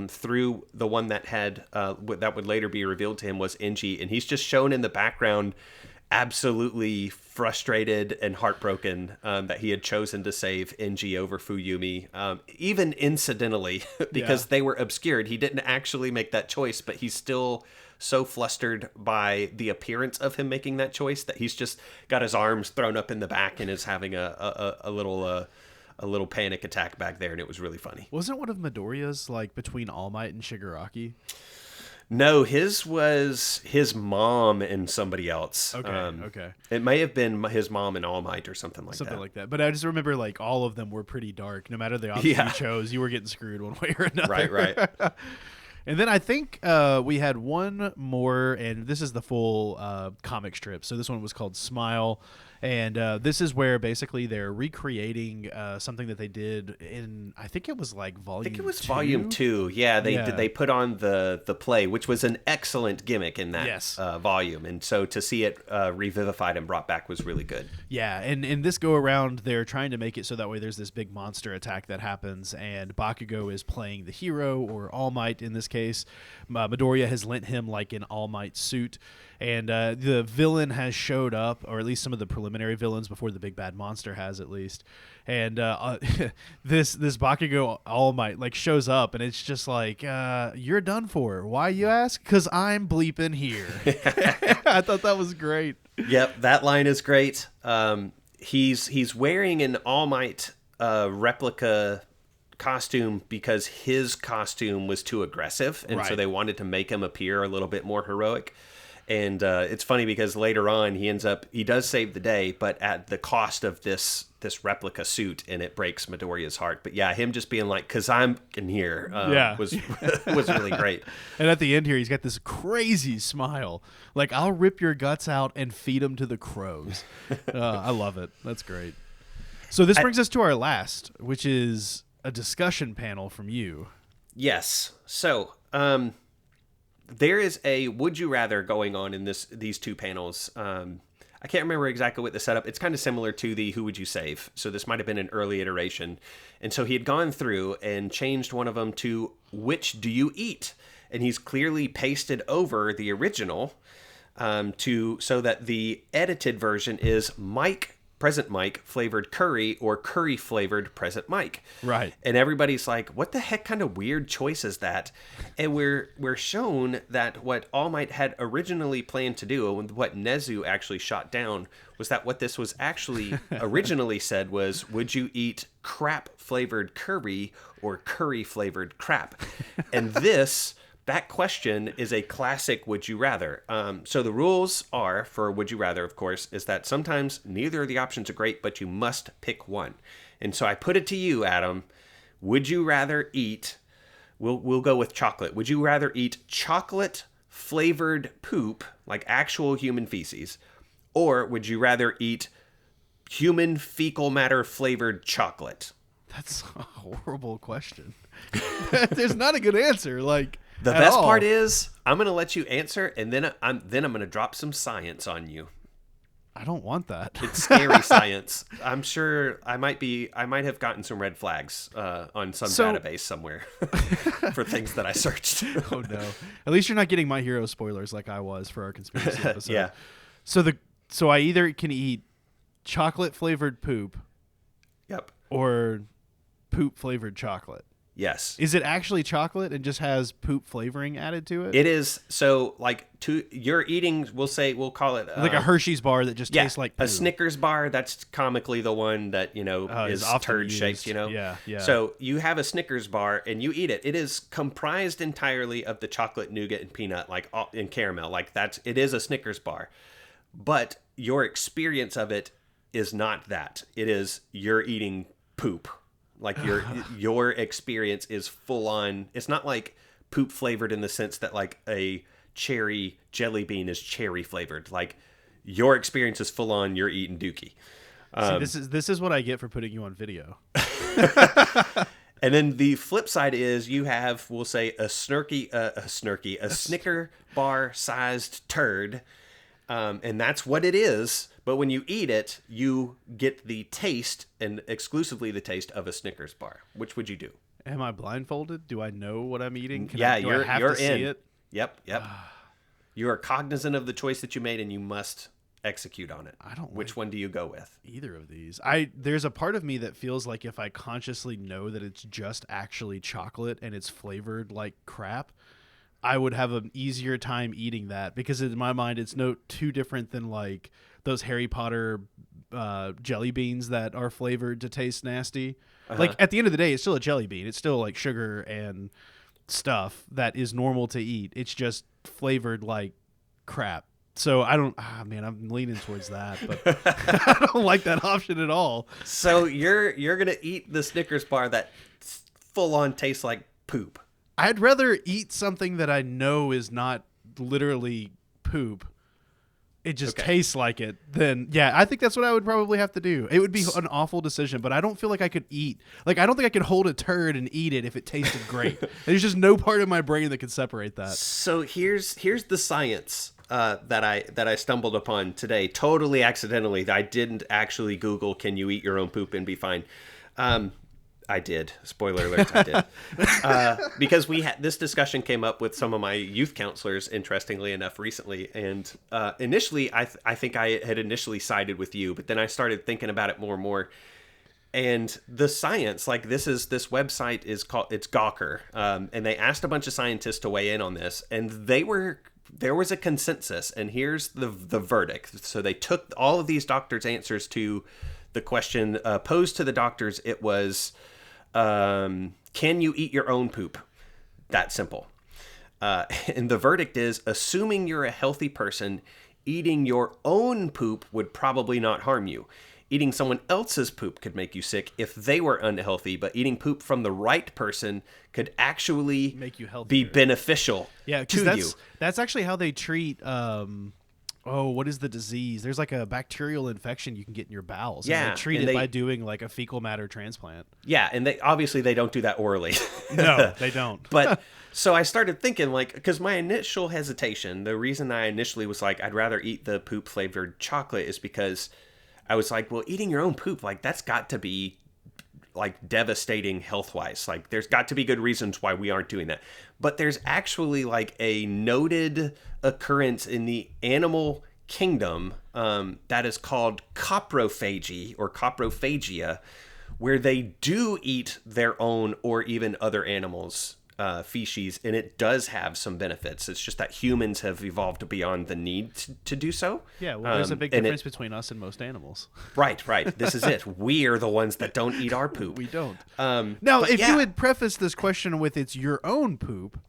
S1: through the one that had that would later be revealed to him was Enji, and he's just shown in the background absolutely frustrated and heartbroken that he had chosen to save Enji over Fuyumi, even incidentally, because they were obscured. He didn't actually make that choice, but he's still so flustered by the appearance of him making that choice that he's just got his arms thrown up in the back and is having a little panic attack back there, and it was really funny.
S2: Wasn't one of Midoriya's like between All Might and Shigaraki?
S1: No, his was his mom and somebody else.
S2: Okay.
S1: It may have been his mom and All Might or something like that.
S2: Something like that. But I just remember like all of them were pretty dark. No matter the option you chose, you were getting screwed one way or another.
S1: Right.
S2: And then I think we had one more, and this is the full comic strip. So this one was called Smile. And this is where basically they're recreating something that they did in, I think it was like volume 2.
S1: I think it was volume 2. Yeah, they put on the play, which was an excellent gimmick in that volume. And so to see it revivified and brought back was really good.
S2: Yeah, and in this go around, they're trying to make it so that way there's this big monster attack that happens, and Bakugo is playing the hero, or All Might in this case. Midoriya has lent him like an All Might suit. And the villain has showed up, or at least some of the preliminary villains before the big bad monster has, at least. And this Bakugo All Might like shows up, and it's just like, you're done for. Why, you ask? Because I'm bleeping here. I thought that was great.
S1: Yep, that line is great. He's wearing an All Might replica costume because his costume was too aggressive, and so they wanted to make him appear a little bit more heroic. And it's funny because later on he does save the day, but at the cost of this replica suit, and it breaks Midoriya's heart. But yeah, him just being like, "'Cause I'm in here," was really great.
S2: And at the end here, he's got this crazy smile, like, "I'll rip your guts out and feed them to the crows." I love it. That's great. So this brings us to our last, which is a discussion panel from you.
S1: Yes. So. There is a would you rather going on in these two panels. I can't remember exactly what the setup. It's kind of similar to the who would you save. So this might have been an early iteration. And so he had gone through and changed one of them to which do you eat? And he's clearly pasted over the original so that the edited version is present Mike flavored curry or curry flavored present Mike.
S2: Right.
S1: And everybody's like, what the heck kind of weird choice is that? And we're shown that what All Might had originally planned to do, and what Nezu actually shot down, was that what this was actually originally said was, would you eat crap flavored curry or curry flavored crap? And that question is a classic would you rather. So the rules are for would you rather, of course, is that sometimes neither of the options are great, but you must pick one. And so I put it to you, Adam. Would you rather eat, we'll go with chocolate. Would you rather eat chocolate flavored poop, like actual human feces, or would you rather eat human fecal matter flavored chocolate?
S2: That's a horrible question. There's not a good answer. Like,
S1: the best part is I'm going to let you answer, and then I'm going to drop some science on you.
S2: I don't want that.
S1: It's scary science. I'm sure I might have gotten some red flags on some database somewhere for things that I searched.
S2: Oh no! At least you're not getting My Hero spoilers like I was for our conspiracy episode.
S1: Yeah.
S2: So I either can eat chocolate flavored poop.
S1: Yep. Or
S2: poop flavored chocolate.
S1: Yes.
S2: Is it actually chocolate and just has poop flavoring added to it?
S1: It is. So, like, you're eating, we'll call it...
S2: like a Hershey's bar that just tastes like poo.
S1: A Snickers bar, that's comically the one that, is turd-shaped,
S2: Yeah.
S1: So, you have a Snickers bar, and you eat it. It is comprised entirely of the chocolate, nougat, and peanut, and caramel. Like, it is a Snickers bar. But your experience of it is not that. It is, you're eating poop. Like your experience is full on. It's not like poop flavored in the sense that like a cherry jelly bean is cherry flavored. Like your experience is full on. You're eating dookie.
S2: See, this is what I get for putting you on video.
S1: And then the flip side is you have, we'll say, a Snicker bar sized turd, and that's what it is. But when you eat it, you get the taste, and exclusively the taste, of a Snickers bar. Which would you do?
S2: Am I blindfolded? Do I know what I'm eating?
S1: Do I have
S2: to
S1: in.
S2: See it?
S1: Yep. You are cognizant of the choice that you made, and you must execute on it.
S2: I don't.
S1: Which one do you go with?
S2: Either of these. There's a part of me that feels like if I consciously know that it's just actually chocolate and it's flavored like crap, I would have an easier time eating that, because in my mind it's no too different than like those Harry Potter jelly beans that are flavored to taste nasty. Like at the end of the day, it's still a jelly bean. It's still like sugar and stuff that is normal to eat. It's just flavored like crap. So I don't. Man, I'm leaning towards that, but I don't like that option at all.
S1: So you're gonna eat the Snickers bar that full on tastes like poop.
S2: I'd rather eat something that I know is not literally poop. It just tastes like it. Then yeah, I think that's what I would probably have to do. It would be an awful decision, but I don't feel like I could eat. Like I don't think I could hold a turd and eat it if it tasted great. There's just no part of my brain that could separate that.
S1: So here's the science that I stumbled upon today, totally accidentally. I didn't actually Google "can you eat your own poop and be fine." I did. Spoiler alert, I did. Because this discussion came up with some of my youth counselors, interestingly enough, recently. And initially, I think I had initially sided with you, but then I started thinking about it more and more. And the science, like this website is called, it's Gawker. And they asked a bunch of scientists to weigh in on this. And there was a consensus. And here's the verdict. So they took all of these doctors' answers to the question posed to the doctors. It was, can you eat your own poop? That simple. And the verdict is, assuming you're a healthy person, eating your own poop would probably not harm you. Eating someone else's poop could make you sick if they were unhealthy, but eating poop from the right person could actually
S2: make you healthier,
S1: be beneficial to you.
S2: That's actually how they treat what is the disease? There's like a bacterial infection you can get in your bowels.
S1: Yeah,
S2: and they treat it by doing like a fecal matter transplant.
S1: Yeah, and they don't do that orally.
S2: No, they don't.
S1: But so I started thinking, like, because my initial hesitation, the reason I initially was like, I'd rather eat the poop flavored chocolate is because I was like, well, eating your own poop, like that's got to be like devastating health wise. Like there's got to be good reasons why we aren't doing that. But there's actually like a noted occurrence in the animal kingdom that is called coprophagy or coprophagia, where they do eat their own or even other animals' feces, and it does have some benefits. It's just that humans have evolved beyond the need to do so.
S2: Yeah, well, there's a big difference between us and most animals.
S1: Right. This is it. We are the ones that don't eat our poop.
S2: We don't. Now, if you had prefaced this question with "it's your own poop,"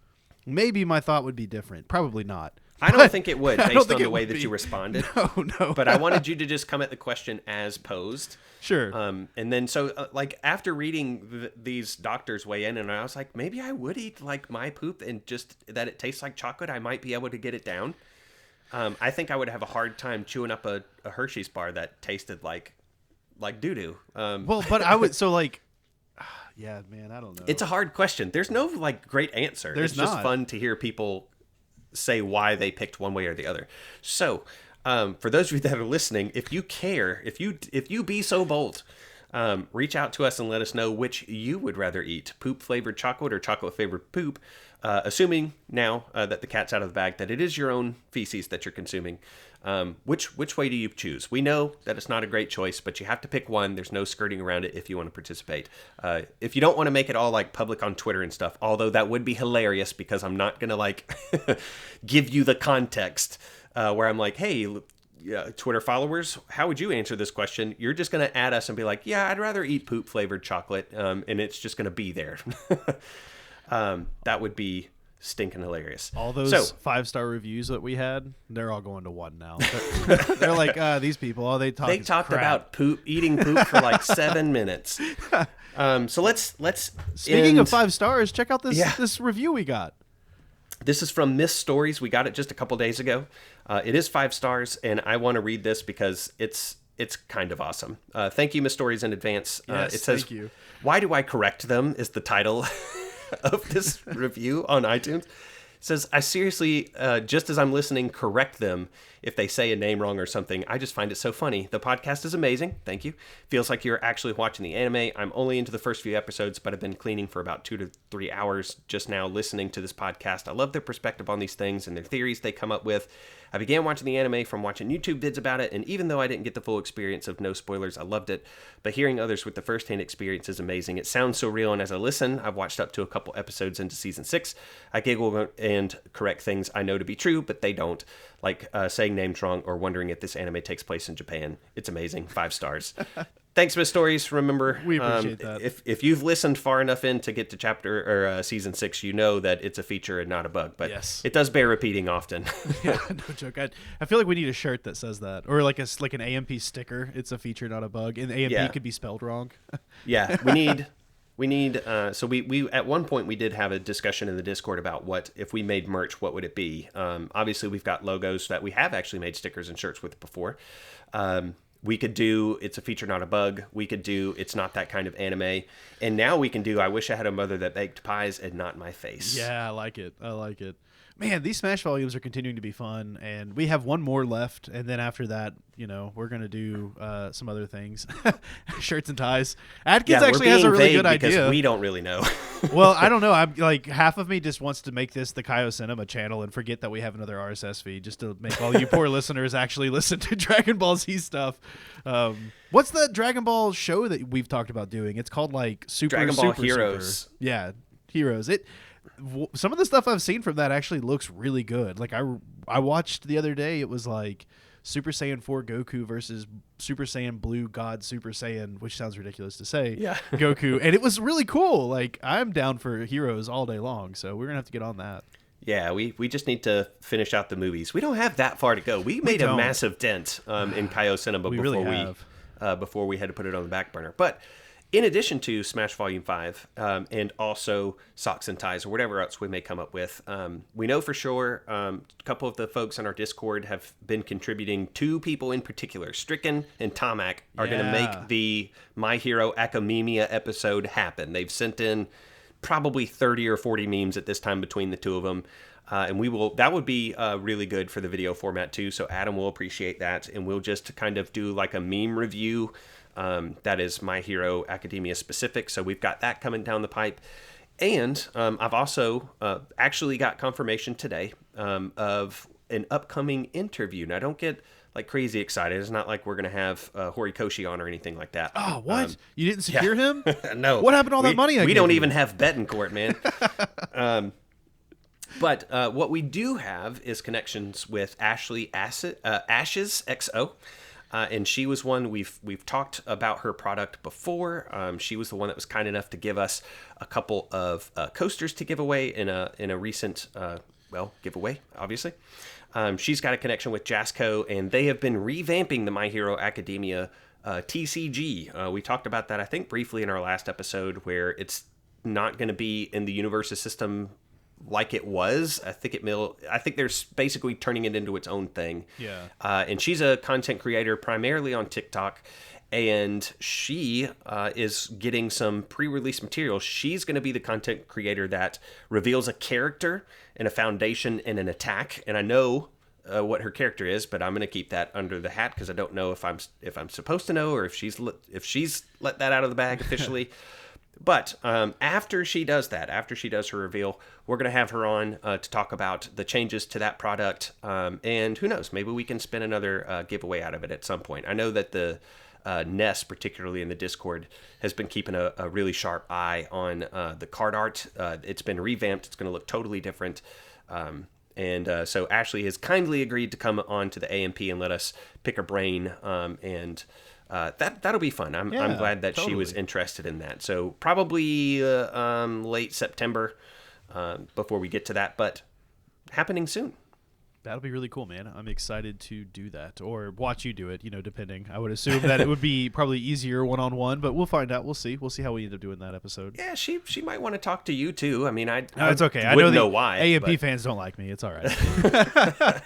S2: maybe my thought would be different. Probably not.
S1: I don't think it would, based on the way that you responded.
S2: No.
S1: But I wanted you to just come at the question as posed.
S2: Sure.
S1: And then like after reading these doctors weigh in, and I was like, maybe I would eat like my poop, and just that it tastes like chocolate, I might be able to get it down. I think I would have a hard time chewing up a Hershey's bar that tasted like doo-doo.
S2: Well, but I would, yeah, man, I don't know.
S1: It's a hard question. There's no like great answer. It's just fun to hear people say why they picked one way or the other. So, for those of you that are listening, if you care, if you be so bold, reach out to us and let us know which you would rather eat: poop flavored chocolate or chocolate flavored poop. Assuming now that the cat's out of the bag, that it is your own feces that you're consuming. Which way do you choose? We know that it's not a great choice, but you have to pick one. There's no skirting around it if you want to participate. If you don't want to make it all like public on Twitter and stuff, although that would be hilarious because I'm not going to like give you the context where I'm like, hey, Twitter followers, how would you answer this question? You're just going to add us and be like, yeah, I'd rather eat poop flavored chocolate. And it's just going to be there. That would be stinking hilarious.
S2: All those 5-star reviews that we had, they're all going to 1 now. They're like, these people, they talked
S1: about eating poop for like 7 minutes. So let's
S2: Speaking of 5 stars, check out this review we got.
S1: This is from Miss Stories. We got it just a couple days ago. It is 5 stars, and I want to read this because it's kind of awesome. Thank you, Miss Stories, in advance.
S2: Yes,
S1: it says,
S2: thank you.
S1: "Why do I correct them?" is the title of this review on iTunes. It says, "I seriously, just as I'm listening, correct them. if they say a name wrong or something. I just find it so funny. The podcast is amazing. Thank you. Feels like you're actually watching the anime. I'm only into the first few episodes, but I've been cleaning for about 2 to 3 hours just now listening to this podcast. I love their perspective on these things and their theories they come up with. I began watching the anime from watching YouTube vids about it, and even though I didn't get the full experience of no spoilers, I loved it. But hearing others with the first-hand experience is amazing. It sounds so real, and as I listen, I've watched up to a couple episodes into season 6. I giggle and correct things I know to be true, but they don't, like saying names wrong or wondering if this anime takes place in Japan. It's amazing. 5 stars. Thanks, Miss Stories. Remember,
S2: we appreciate that.
S1: If you've listened far enough in to get to chapter or season 6, you know that it's a feature and not a bug. But
S2: yes,
S1: it does bear repeating often.
S2: Yeah, no joke. I feel like we need a shirt that says that, or like an AMP sticker. It's a feature, not a bug, and AMP could be spelled wrong.
S1: Yeah, we need. So we at one point we did have a discussion in the Discord about what if we made merch, what would it be? Obviously, we've got logos that we have actually made stickers and shirts with before. We could do it's a feature, not a bug. We could do it's not that kind of anime. And now we can do I wish I had a mother that baked pies and not my face.
S2: Yeah, I like it. Man, these Smash volumes are continuing to be fun, and we have one more left, and then after that, we're going to do some other things. Shirts and ties. Atkins actually has a really good idea.
S1: Because we don't really know.
S2: Well, I don't know. I'm like, half of me just wants to make this the Kaio-Cinema channel and forget that we have another RSS feed just to make all you poor listeners actually listen to Dragon Ball Z stuff. What's the Dragon Ball show that we've talked about doing? It's called like
S1: Dragon Ball Heroes.
S2: Yeah, Heroes. Some of the stuff I've seen from that actually looks really good. Like I watched the other day, it was like Super Saiyan 4 Goku versus Super Saiyan Blue God Super Saiyan, which sounds ridiculous to say.
S1: Yeah.
S2: Goku, and it was really cool. Like I'm down for Heroes all day long, so we're gonna have to get on that.
S1: Yeah, we just need to finish out the movies. We don't have that far to go. We made a massive dent in Kaio-Cinema before we had to put it on the back burner. But in addition to Smash Volume 5 and also Socks and Ties or whatever else we may come up with, we know for sure a couple of the folks on our Discord have been contributing. 2 people in particular, Stricken and Tomac, are going to make the My Hero Academia episode happen. They've sent in probably 30 or 40 memes at this time between the 2 of them. And that would be really good for the video format too. So Adam will appreciate that. And we'll just kind of do like a meme review that is My Hero Academia specific. So we've got that coming down the pipe. And I've also actually got confirmation today of an upcoming interview. Now, don't get like crazy excited. It's not like we're going to have Horikoshi on or anything like that.
S2: Oh, what? You didn't secure him?
S1: No.
S2: What happened to all that money I
S1: We
S2: gave
S1: don't
S2: you?
S1: even have Betancourt, man. But what we do have is connections with Ashes XO. And she was one we've talked about her product before. She was the one that was kind enough to give us a couple of coasters to give away in a recent giveaway, obviously. She's got a connection with Jasco, and they have been revamping the My Hero Academia TCG. We talked about that, I think, briefly in our last episode, where it's not going to be in the Universes system like it was. I think they're basically turning it into its own thing.
S2: Yeah.
S1: And she's a content creator primarily on TikTok, and she is getting some pre-release material. She's going to be the content creator that reveals a character and a foundation and an attack. And I know what her character is, but I'm going to keep that under the hat because I don't know if I'm supposed to know or if she's let that out of the bag officially. But after she does that, after she does her reveal, we're going to have her on to talk about the changes to that product. And who knows, maybe we can spin another giveaway out of it at some point. I know that the Ness, particularly in the Discord, has been keeping a really sharp eye on the card art. It's been revamped. It's going to look totally different. So Ashley has kindly agreed to come on to the AMP and let us pick her brain and... that'll be fun. I'm glad that she was interested in that. So probably late September before we get to that, but happening soon.
S2: That'll be really cool, man. I'm excited to do that or watch you do it, depending. I would assume that it would be probably easier one-on-one, but we'll find out. We'll see. We'll see how we end up doing that episode.
S1: Yeah, she might want to talk to you too. I mean,
S2: it's okay.
S1: I wouldn't know why.
S2: AMP fans don't like me. It's all right.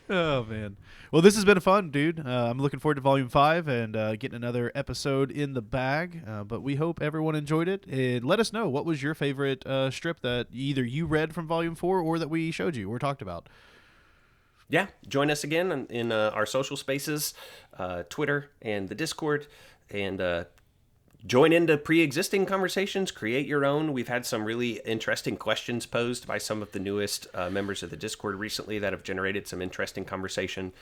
S2: Oh, man. Well, this has been fun, dude. I'm looking forward to Volume 5 and getting another episode in the bag. But we hope everyone enjoyed it. And let us know, what was your favorite strip that either you read from Volume 4 or that we showed you or talked about?
S1: Yeah, join us again in our social spaces, Twitter and the Discord, and join into pre-existing conversations, create your own. We've had some really interesting questions posed by some of the newest members of the Discord recently that have generated some interesting conversation.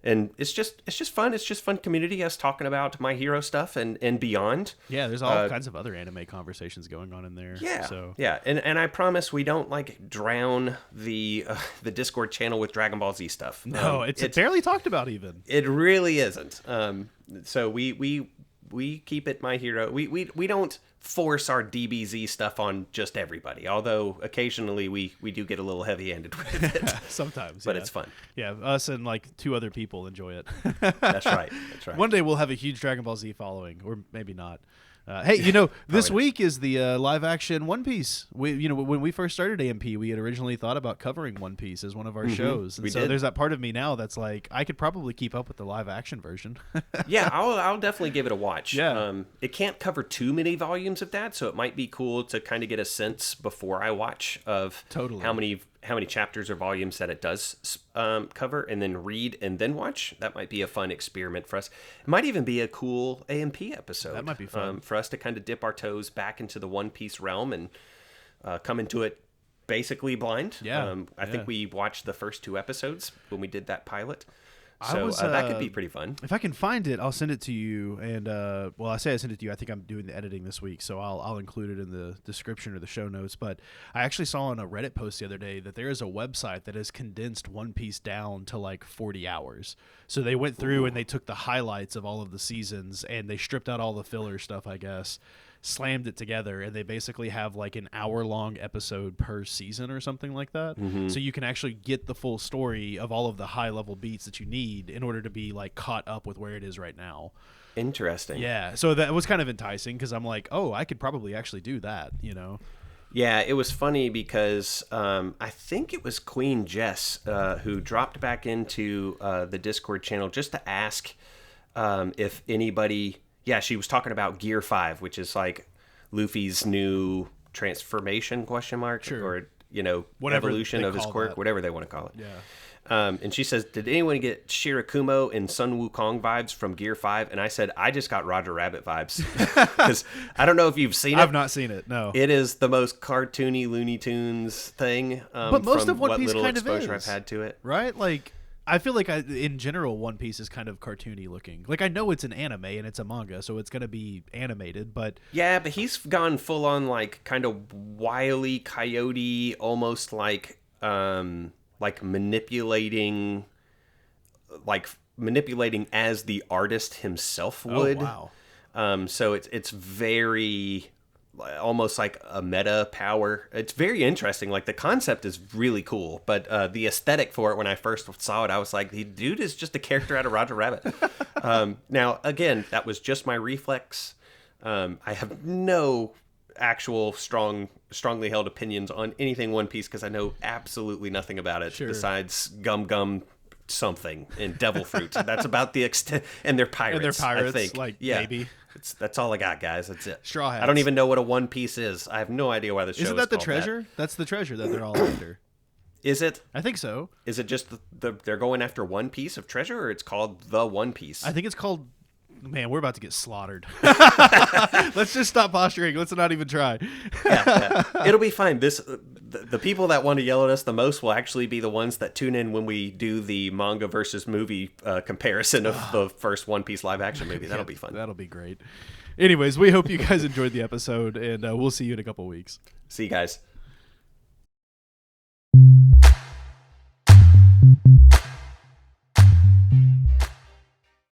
S1: And it's just fun. It's just fun community, us talking about My Hero stuff and beyond.
S2: Yeah, there's all kinds of other anime conversations going on in there.
S1: Yeah,
S2: so.
S1: yeah, and I promise we don't like drown the Discord channel with Dragon Ball Z stuff.
S2: No, it's barely talked about even.
S1: It really isn't. So we keep it My Hero. We don't force our DBZ stuff on just everybody, although occasionally we do get a little heavy-handed with it.
S2: Sometimes,
S1: but it's fun.
S2: Yeah, us and like 2 other people enjoy it.
S1: That's right.
S2: One day we'll have a huge Dragon Ball Z following, or maybe not. Hey, this week is the live-action One Piece. When we first started AMP, we had originally thought about covering One Piece as one of our shows. And so there's that part of me now that's like, I could probably keep up with the live-action version.
S1: Yeah, I'll definitely give it a watch.
S2: Yeah.
S1: It can't cover too many volumes of that, so it might be cool to kind of get a sense before I watch of how many chapters or volumes that it does cover, and then read and then watch. That might be a fun experiment for us. It might even be a cool AMP episode.
S2: That might be fun.
S1: For us to kind of dip our toes back into the One Piece realm and come into it basically blind.
S2: Yeah.
S1: I think we watched the first 2 episodes when we did that pilot. So that could be pretty fun.
S2: If I can find it, I'll send it to you. And I say I send it to you. I think I'm doing the editing this week, so I'll include it in the description or the show notes. But I actually saw on a Reddit post the other day that there is a website that has condensed One Piece down to like 40 hours. So they went through and they took the highlights of all of the seasons and they stripped out all the filler stuff, I guess, slammed it together, and they basically have like an hour-long episode per season or something like that. Mm-hmm. So you can actually get the full story of all of the high-level beats that you need in order to be like caught up with where it is right now.
S1: Interesting.
S2: Yeah, so that was kind of enticing because I'm like, oh, I could probably actually do that,
S1: Yeah, it was funny because I think it was Queen Jess who dropped back into the Discord channel just to ask if anybody... Yeah, she was talking about Gear 5, which is like Luffy's new transformation,
S2: Sure.
S1: or,
S2: Whatever
S1: evolution of his quirk,
S2: that.
S1: whatever they want to call it.
S2: Yeah.
S1: And she says, did anyone get Shirakumo and Sun Wukong vibes from Gear 5? And I said, I just got Roger Rabbit vibes. Because I don't know if you've seen it.
S2: I've not seen it, no.
S1: It is the most cartoony Looney Tunes thing.
S2: But most
S1: from
S2: of One
S1: what
S2: Piece
S1: little
S2: kind of
S1: exposure
S2: is.
S1: I've had to it.
S2: Right? Like, I feel like in general, One Piece is kind of cartoony looking. Like, I know it's an anime and it's a manga, so it's going to be animated, but...
S1: Yeah, but he's gone full on, like, kind of Wile E. Coyote, almost like manipulating as the artist himself would.
S2: Oh, wow.
S1: So it's very... almost like a meta power. It's very interesting. Like, the concept is really cool, but the aesthetic for it, when I first saw it, I was like, the dude is just a character out of Roger Rabbit. Now, again, that was just my reflex. I have no actual strongly held opinions on anything One Piece because I know absolutely nothing about it besides gum something and devil fruit. That's about the extent. And they're pirates. I think.
S2: Maybe.
S1: That's all I got, guys. That's it.
S2: Straw Hats.
S1: I don't even know what a One Piece is. I have no idea why the show is
S2: Isn't that the
S1: called
S2: treasure? That's the treasure that they're all after.
S1: Is it?
S2: I think so.
S1: Is it just they're going after one piece of treasure, or it's called the One Piece?
S2: I think it's called... Man, we're about to get slaughtered. Let's just stop posturing. Let's not even try.
S1: Yeah. It'll be fine. The people that want to yell at us the most will actually be the ones that tune in when we do the manga versus movie comparison of the first One Piece live action movie. That'll be fun.
S2: That'll be great. Anyways, we hope you guys enjoyed the episode, and we'll see you in a couple weeks.
S1: See you guys.